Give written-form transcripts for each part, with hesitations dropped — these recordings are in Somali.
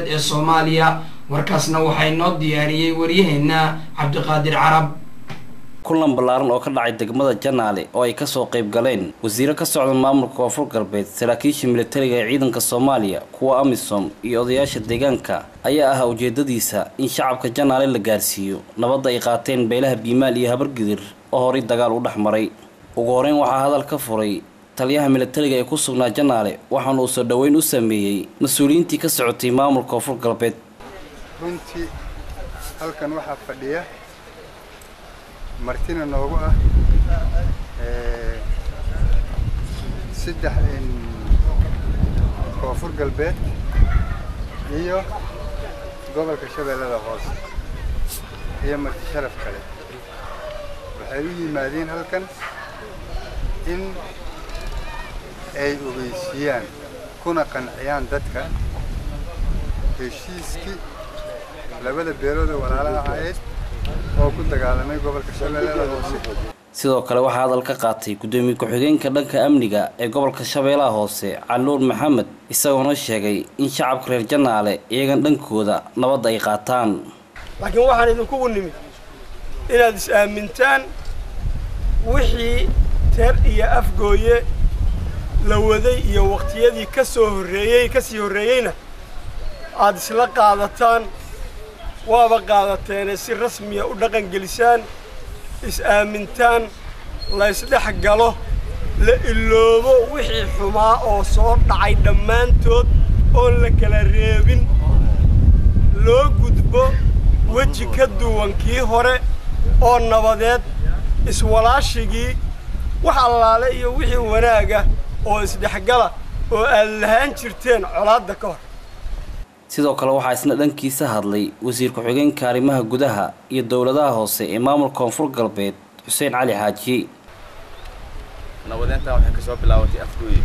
Soomaaliya warkaasna waxay noo diyaariyay waryaheena Cabdiqaadir Carab. kulan balaaran oo ka dhacay degmada Janaale oo ay ka soo qayb galeen wasiiro ka socda maamulka Koonfur Galbeed, saraakiisha militariga ee ciidanka Soomaaliya, kuwa AMISOM iyo odayaasha deegaanka ayaa ah ujeedadiisa in shacabka Janaale la gaarsiiyo nabad ay qaateen beelaha Biimaal iyo Habargidir oo horay dagaal u dhaxmaray. ugu horeyn waxaa hadal ka furay taliyaha militariga ee ku sugnaa Janaale waxaana uu soo dhaweyn u sameeyay mas'uuliyiintii ka socotay maamulka Koonfur Galbeed. runtii halkan waxaa fadhiya martina noogu ah saddex Koonfur Galbeed iyo gobolka Shabeellada Hoose iyo marti sharaf kale waxay u yimaadeen halkan in ay ogeysiyaan kuna qanciyaan dadka heshiiskii labada beelood walaalaha ahayd oo ku dagaalamay gobolka Shabeellada Hoose. sidoo kale waxaa hadal ka qaatay gudoomiye ku-xigeenka dhanka amniga ee gobolka Shabeellaha Hoose Caluur Maxamed isagoo sheegay in shacabka reer Janaale iyaga dhankooda nabad ay qaataan. laakiin waxaan idinku nimid inaad is aamintaan wixii teer iyo afgooye la waday iyo waqtiyadii ka sii horeeyayna aad isla qaadataan waaba qaadateen si rasmi ah u dhaqan gelisaan is aamintaan la isdhex galo la iloobo wixii xumaa oo soo dhacay dhammaantood oo la kala reebin loo gudbo waji ka duwan kii hore oo nabadeed iswalaashigii wax allaale iyo wixii wanaaga oo isdhexgala oo aad lahaan jirteen colaadda ka hor. sidoo kale waxaa isna dhankiisa hadlay wasiir ku-xigeenka arrimaha gudaha iyo dawladaha hoose ee maamulka Koonfur Galbeed Xuseen Cali Xaaji. nabadeynta waxay ka soo bilaabatay afgooye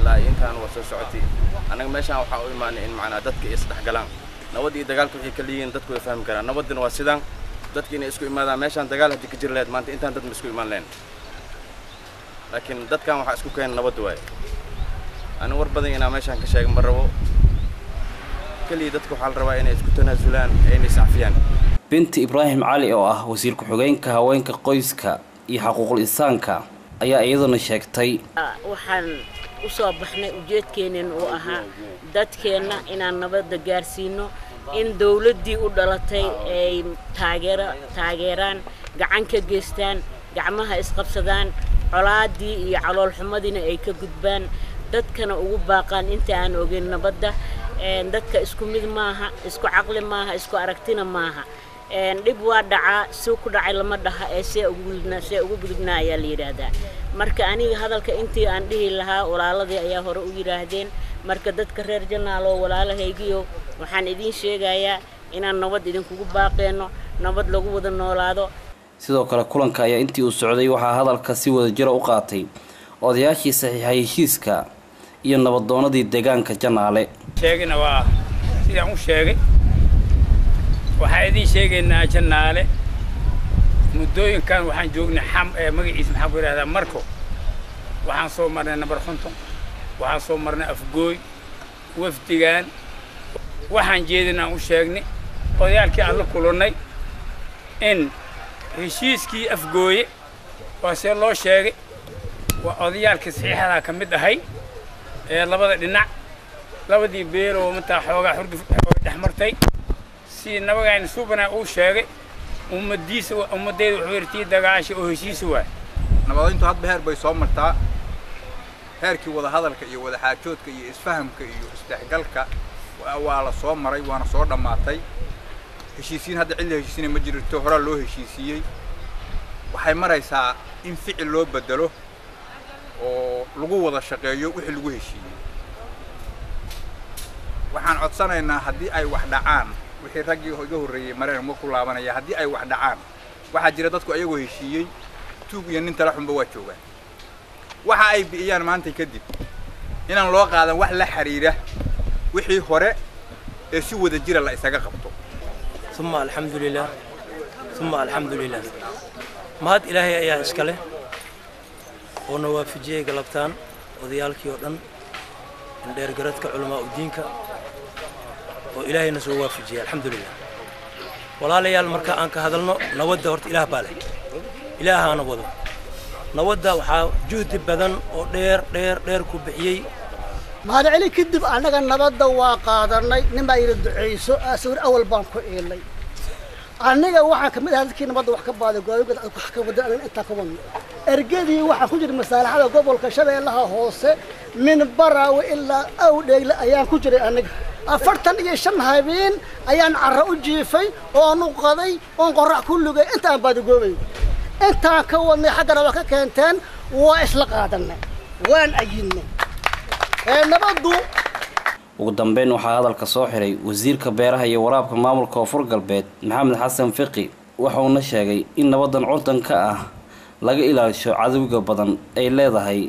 ilaa intaan soo socotay anaga meeshaan waxa u imaanay in macna dadka isdhex galaan nabad iyo dagaalku wixii ka leeyihiin dadku way fahmi karaan nabadina waa sidaan dadka inay isku imaadaan meeshaan dagaal hadii ka jir lahayd maanta intaan dad isku imaan leen laakiin dadkan waxa isku keen nabad waay ana war badan ina meeshaan ka sheegay ma rabo kaliya dadku waxa la rabaa inay isku tanaasulaan inay saafiyaan. binti Ibrahim Cali oo ah wasiir ku-xigeenka haweenka qoyska iyo xuquuqul insaanka ayaa iyaduna sheegtay waxaan u soo baxnay ujeedkeenan oo ahaa dadkeena inaan nabad gaarsiino in dawladdii u dhalatay ay taageeraan gacan ka geystaan gacmaha isqabsadaan colaadii iyo calool xumadina ay ka gudbaan dadkana ugu baaqaan inta aan ogeyn nabadda dadka isku mid maaha isku caqli maaha isku aragtina maaha dib waa dhacaa soo ku dhacay lama dhaha ee see ugu gudubnaa ayaa la yiraahdaa. marka aniga hadalka intii aan dhihi lahaa walaaladii ayaa hore u yiraahdeen marka dadka reer Janaale walaalahaygiyo waxaan idin sheegayaa inaan nabad idinkugu baaqeeno nabad lagu wada noolaado. sidoo kale kulanka ayaa intii uu socday waxaa hadalka si wada jir u qaatay odayaashii saxiixay heshiiska iyo nabaddoonadii deegaanka Janaale. sheegina waa sidaan u sheegay waxa idin sheegaynaa Janaale muddooyinkan waxaan joognay magaciisa maxaa ku yiraahdaa marko waxaan soo marnay nabar xunto waxaan soo marnay afgooy wafdigan waxaan jeedinaa u sheegnay odayaalkii aan la kulannay in heshiiskii afgooye waa see loo sheegay waa odayaalkii saxiixada ka mid ahay ee labada dhinac labadii beelo inta xoogaa xurguf dhexmartay si nabagayna suubana uu sheegay umadiisa umadeedu wuxuu yartii dagaasho oo heshiis waa nabadeyntu hadba heer bay soo martaa heerkii wada hadalka iyo wada xaajoodka iyo isfahamka iyo isdhexgalka waa la soo maray waana soo dhamaatay heshiisiin hadda cid la heshiisinay ma jirto hore loo heshiisiyay waxay maraysaa in ficil loo bedelo oo lagu wada shaqeeyo wixii lagu heshiiyay waxaan codsanaynaa haddii ay wax dhacaan wixii raggii iga horeeyay mareen ma ku laabanaya haddii ay wax dhacaan waxa jira dadku ayagoo heshiiyay tuug iyo nin tala xunba waa joogaan waxa ay bixiyaan maanta kadib inaan loo qaadan wax la xiriira wixii hore ee si wada jira la isaga qabto. ثم الحمد لله mahad ilaahay ayaa iska leh oo nawaafijiyay galabtaan odayaalkii oo dhan dheer garadka culamaa u diinka وإلهي نسوا وافجي الحمد لله ولا ليال مركا أنك هذا نودة ورت إله باله إله أنا وضو نودة وحا جهد بدن ودير كوبحيي ما هذا علي كذب أنا كان نودة وقادرنا نما يرد عيسو أسور أول بانكو إلي أنا واحد كمل هذا كي نودة وحكي بعد قالوا قد حكي بدأ أنا أنت كمان أرجدي واحد كجر مسألة هذا قبل كشبه لها هوسة من برا وإلا أو ليلا أيام كجري أنا أفرتن يشم هايبين أيام عرّو جيفي ونقضي ونقرأ كله جاي أنت أبادو جوي أنت كوني حجر وككنتن وإسلق هذانا وين أجيني نبضو ugu dambeyn waxaa hadalka soo xiray wasiirka beeraha iyo waraabka maamulka Koonfur Galbeed Maxamed Xasan Fiqi wuxuuna sheegay in nabadan cuntanka ah laga ilaaliyo cadawga badan ay leedahay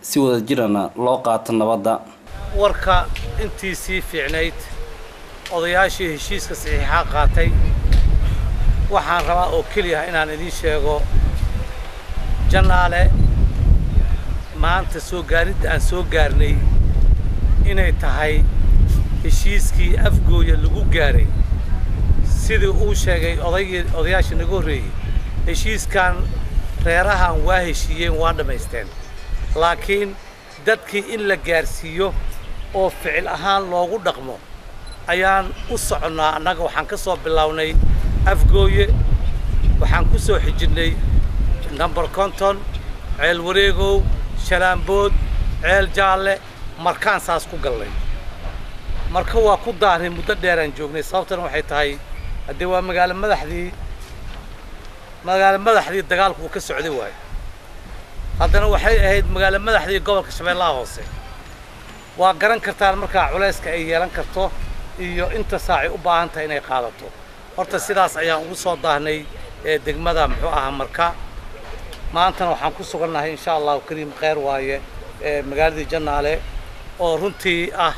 si wada jirana loo qaato nabadda warka intii si fiicnayd odayaashii heshiiska saxiixa qaatay waxaan rabaa oo kaliya inaan idin sheego Janaale maanta soo gaarid aan soo gaarnay inay tahay heshiiskii afgooya lagu gaaray sidii uu sheegay odayaashii nagu horeeyay heshiiskan reerahan waa heshiiyeen waa dhameysteen laakiin dadkii in la gaarsiiyo oo ficil ahaan loogu dhaqmo ayaan u soconaa annaga waxaan ka soo bilownay afgooye waxaan ku soo xijinay number konton ceel wareegow shalaambood ceel jaalle markaan saas ku galnay marka waa ku daarnay muddo dheer aan joognay sababtana waxay tahay haddii waa magaalo madaxdii dagaalku ka socday waay haddana waxay ahayd magaalo madaxdii gobolka Shabeellaha Hoose waa garan kartaan marka culayska ay yeelan karto iyo inta saaci u baahan tahay inay qaadato horta sidaas ayaan ugu soo daahnay degmada muxuu ahaa marka maantana waxaan ku sugannahay insha Allah kariim khayr waaye magaalada Janaale oo runtii ah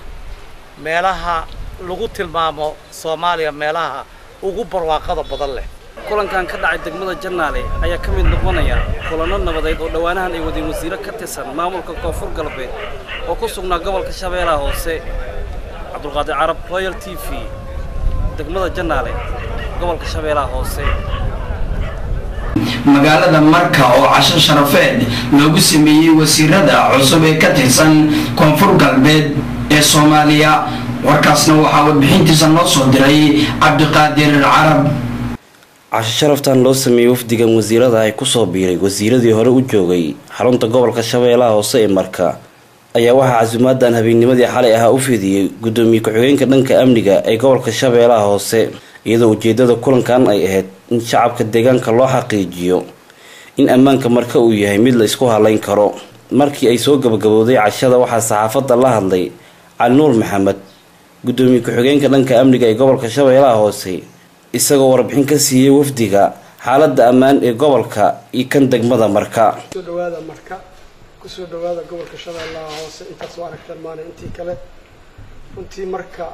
meelaha lagu tilmaamo Soomaaliya meelaha ugu barwaaqada badan leh kulankan ka dhacay degmada Janaale ayaa ka mid noqonaya kulano nabadeed oo dhawaanahan ay wadeen wasiiro ka tirsan maamulka Koonfur Galbeed oo ku sugnaa gobolka Shabeellaha Hoose Cabdulqaadir Carab Royal TV degmada Janaale gobolka Shabeellaha Hoose magaalada Marka oo casho sharafeed loogu sameeyay wasiirada cusub ee ka tirsan Koonfur Galbeed ee Soomaaliya warkaasna waxa uu bixintiisa noo soo diray Cabdiqaadir Carab casho sharaftan loo sameeyay wafdigan wasiirada ay ku soo biiray wasiiradii hore u joogay xarunta gobolka Shabeellaha Hoose ee Marka ayaa waxa casuumadan habeennimadii xalay ah u fidiyay gudoomiye ku-xigeenka dhanka amniga ee gobolka Shabeellaha Hoose iyadoo ujeedada kulankan ay ahayd in shacabka deegaanka loo xaqiijiyo in ammaanka Marka uu yahay mid la isku halayn karo markii ay soo gabagabowday cashada waxa saxaafadda la hadlay Cali Nuur Maxamed gudoomiye ku-xigeenka dhanka amniga ee gobolka Shabeellaha Hoose isagoo warbixin ka siiyay wafdiga xaaladda ammaan ee gobolka iyo kan degmada Marka soo dhawaada Marka ku soo dhawaada gobolka Shabeellaha Hoose inta soo aragtaan maana intii kale runtii Marka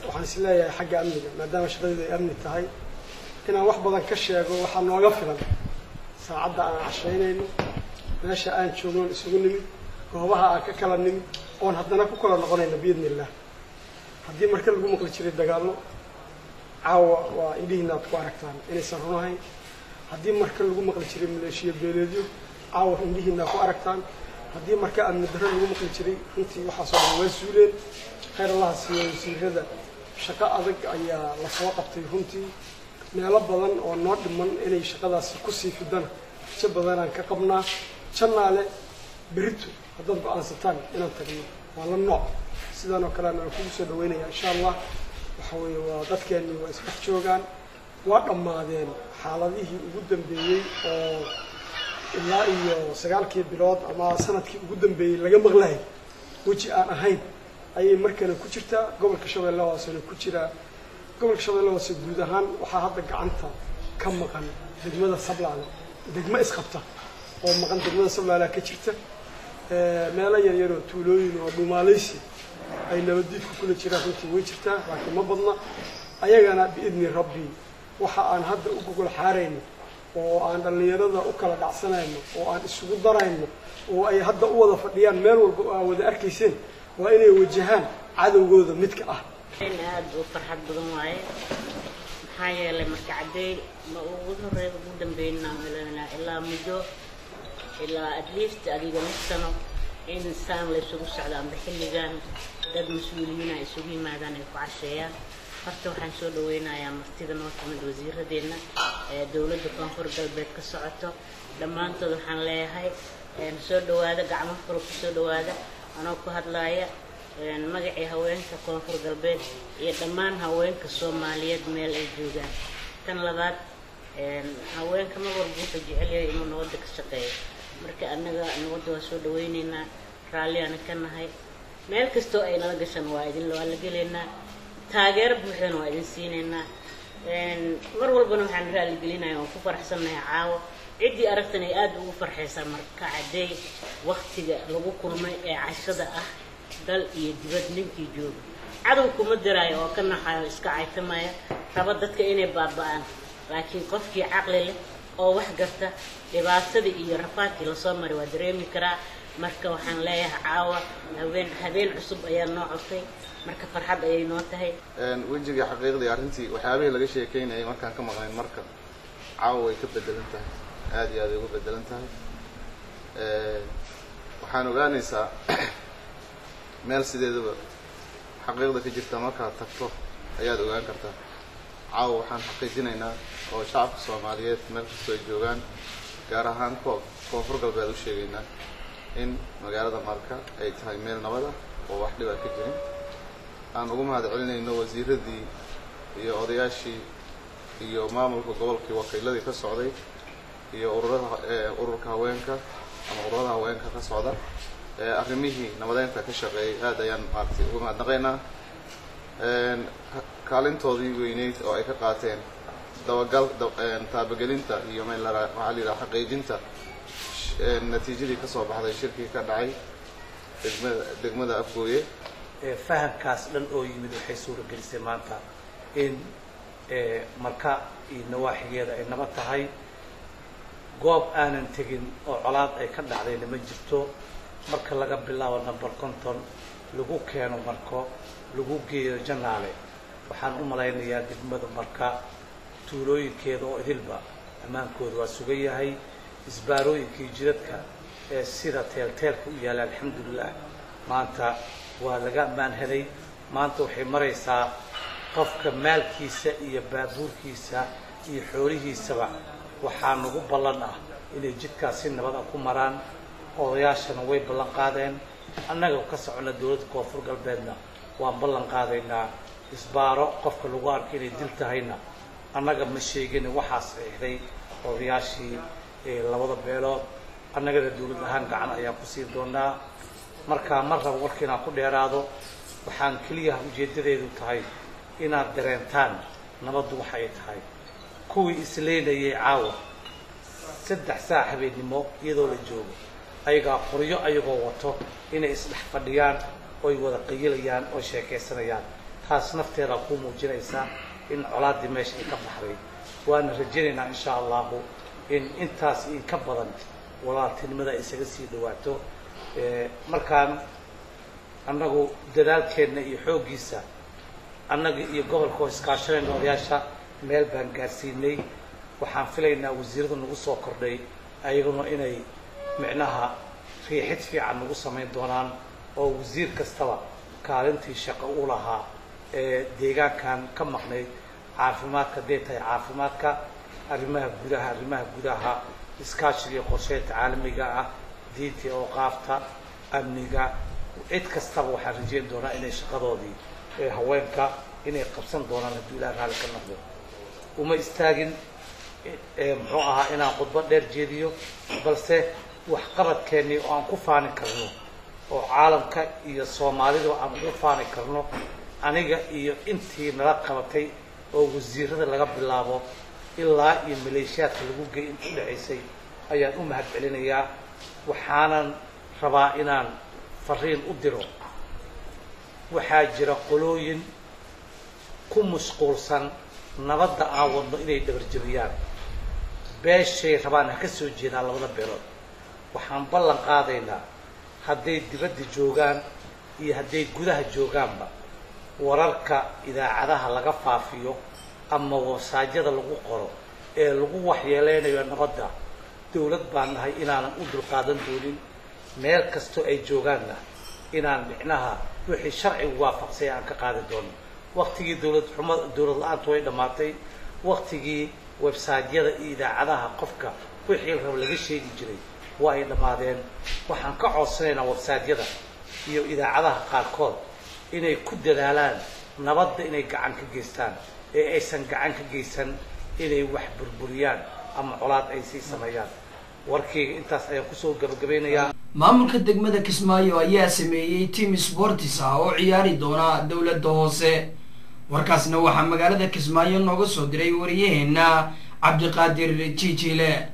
waxaan is leeyahay xagga amniga maadaama shaqadeedu ay amni tahay inaan wax badan ka sheego waxa nooga filan saacadda aan cashaynayno meesha aan joogno isugu nimid goobaha aan ka kala nimid oon haddana ku kala noqonayno biidnillah haddii Marka lagu maqli jiray dagaallo caawa waa indhihiina aad ku aragtaan inaysan runahayn haddii Marka lagu maqli jiray maleeshiya beeleedyo caawa indhihiina ku aragtaan haddii Marka amni darro lagu maqli jiray runtii waxaasoo dhan waa suuleen khayr Allah siiyo wasiirada shaqo adag ayaa la soo qabtay runtii meelo badan oo noo dhiman inay shaqadaasi ku sii fidana si badan aan ka qabnaa Janaale berito haddaad go'aansataan inaan tagno waa la nooc sidaan oo kale aan kugu soo dhaweynayaa insha Allah waxa weeye waa dadkeenu waa isku joogaan waa dhammaadeen xaaladihii ugu dambeeyay oo ilaa iyo 9 bilood ama sanadkii ugu dambeeyay laga maqlay waji aan ahayn ayay markana ku jirtaa gobolka Shabeellaha Hoose ku jira gobolka Shabeellaha Hoose guud ahaan waxa hadda gacanta ka maqan degmada Sablaale degmo isqabta oo maqan degmada Sablaale ka jirta meelo yar yar oo tuulooyin oo Dhuumaaleysi ay nabadiidku kula jiraan runtii way jirtaa laakiin ma badna ayagana biidni rabbi waxa aan hadda u gogol xaareyno oo aan dhalinyarada u kala dhacsanayno oo aan isugu darayno oo ay hadda u wada fadhiyaan meel walba oo wada arkayseen waa inay wajahaan cadawgooda midka ah aad u farxad badan waaye maxaa yeelay marka caday ma ugu horeeyo ugu dambeeyna ilaa muddo ilaa at least adiga nafsano in saan la isugu socdaan xilligan dad mas'uuliyiin ay isugu yimaadaan ay ku casheeyaan horta waxaan soo dhaweynayaa martida noo timid wasiiradeena ee dawladda koonfur galbeed ka socoto dhammaantood waxaan leeyahay soo dhawaada gacmo furo ku soo dhawaada anoo ku hadlaaya magacii haweenka koonfur galbeed iyo dhammaan haweenka Soomaaliyeed meel ay joogaan tan labaad haweenka ma warbu wuxuu jecel yahay inuu nabadda ka shaqeeyo marka anaga nabadda waa soo dhaweynaynaa raalli aan ka nahay meel kastoo ay nala gashan waa idin loo la galeynaa taageero buuxdan waa idin siineynaa mar walbana waxaan raalli gelinayaa oo ku faraxsanahay caawa cidii aragtan ay aad ugu farxaysaa marka caday waqtiga lagu kulmay ee cashada ah dal iyo dibad ninkii jooga cadow kuma diraayo oo ka naxayo iska caytamaya raba dadka inay baaba'aan laakiin qofkii caqli leh oo wax garta dhibaatada iyo rafaadkii la soo maray waa dareemi karaa marka waxaan leeyahay caawa habeen cusub ayaa noo codtay marka farxad ayay noo tahay wajiga xaqiiqdii arrintii waxyaabihii laga sheekeynayay markaan ka maqnayn marka caawa way ka bedelan tahay aad iyo aad ugu bedelan tahay waxaan ogaanaysaa meel sideedaba xaqiiqda ka jirta markaad tagto ayaad ogaan kartaa caawa waxaan xaqiijinaynaa oo shacabka Soomaaliyeed meel kastoo ay joogaan gaar ahaan koonfur galbeed u sheegaynaa in magaalada Marka ay tahay meel nabad ah oo wax dhib ah ka jirin aan ugu mahadcelinayno wasiiradii iyo odayaashii iyo maamulka gobolka wakiiladii ka socday iyo ururka haweenka ama ururada haweenka ka socda arrimihii nabadeynta ka shaqeeyay aad ayaan maartay ugu mahadnaqaynaa kaalintoodii weyneyd oo ay ka qaateen taabagelinta iyo meel waxaa la yidhaha xaqiijinta natiijadii ka soo baxday shirkii ka dhacay degmada Afgooye fahamkaas dhan oo yimid waxay suuragelisay maanta in Marka iyo nawaaxigeeda ay nabad tahay goob aanan tegin oo colaad ay ka dhacdayna ma jirto marka laga bilaabo number 50 lagu keeno Marko lagu geeyo Janaale waxaan u malaynayaa degmada Marka tuulooyinkeeda oo idilba amaankooda waa sugan yahay isbaarooyinkii jidadka ee sida teelteelka u yaala alxamdulillah maanta waa laga ammaan helay maanta waxay maraysaa qofka maalkiisa iyo baabuurkiisa iyo xoolihiisaba waxaa nagu ballan ah inay jidkaas si nabad ah ku maraan odayaashana way ballan qaadeen annaga ka socona dawladda koonfur galbeedna waan ballan qaadaynaa isbaaro qofka lagu arko inay dil tahayna annaga ma sheegin waxaa saxiixday odayaashii labada beelood annagana dawlad ahaan gacan ayaan ku siin doonaa marka mar rabo warkiinaan ku dheeraado waxaan keliya ujeedadeedu tahay inaad dareentaan nabaddu waxa ay tahay kuwii isleynayay caawa 3 saac habeenimo iyadoo la joogo ayagaa qoryo ayagoo wato inay isdhex fadhiyaan oo ay wada qayilayaan oo sheekaysanayaan taas nafteeda ku muujinaysa in colaadii meesha ay ka baxday waana rajaynaynaa insha Allah in intaas in ka badan walaaltinimada isaga sii dhawaato markaan annagu dadaalkeena iyo xoogiisa annaga iyo gobolka iskaashanayna odayaasha meel baan gaarsiinay waxaan filaynaa wasiirada nagu soo kordhay ayaguna inay micnaha riixid fiican nagu samayn doonaan oo wasiir kastaba kaalintii shaqo u lahaa ee deegaankan ka maqnay caafimaadka deetay caafimaadka arrimaha gudaha iskaashiga iyo qorsheynta caalamiga ah diinta oo qaafta amniga cid kastaba waxaan rajayn doonaa inay shaqadoodii haweenka inay qabsan doonaan haddii Ilaahay raali ka noqdo uma istaagin muxuu ahaa inaan khudbad dheer jeediyo balse wax qabadkeennii oo aan ku faani karno oo caalamka iyo Soomaalida aan ugu faani karno aniga iyo intii nala qabatay oo wasiirada laga bilaabo ilaa iyo maleeshiyaadka lagu geey inta dhacaysay ayaan u mahadcelinayaa waxaanan rabaa inaan fariin u diro waxaa jira qolooyin ku mashquulsan nabadda aan wadno inay dabarjabiyaan beeshay rabaan ka soo jeedaan labada beelood waxaan ballan qaadaynaa hadday dibadda joogaan iyo hadday gudaha joogaanba wararka idaacadaha laga faafiyo ama wasaajada lagu qoro ee lagu waxyeeleynayo nabadda dawlad baan nahay inaanan u dulqaadan doonin meel kastoo ay joogaanna inaan micnaha wixii sharcigu waafaqsay aan ka qaadi doono waqtigii dawlad la-aantu way dhammaatay waqtigii websaadyada iyo idaacadaha qofka wixii rab laga sheegi jiray waa ay dhammaadeen waxaan ka codsanaynaa websaadyada iyo idaacadaha qaarkood inay ku dadaalaan nabadda inay gacan ka geystaan ee aysan gacan ka geysan inay wax burburiyaan ama colaad ay sii sameeyaan warkayga intaas ayaan kusoo gabagabeynayaa maamulka degmada Kismaayo ayaa sameeyay team sports ah oo ciyaari doona dawladda hoose warkaasna waxaa magaalada Kismaayo nooga soo diray wariyaheena Cabdiqaadir Jijiile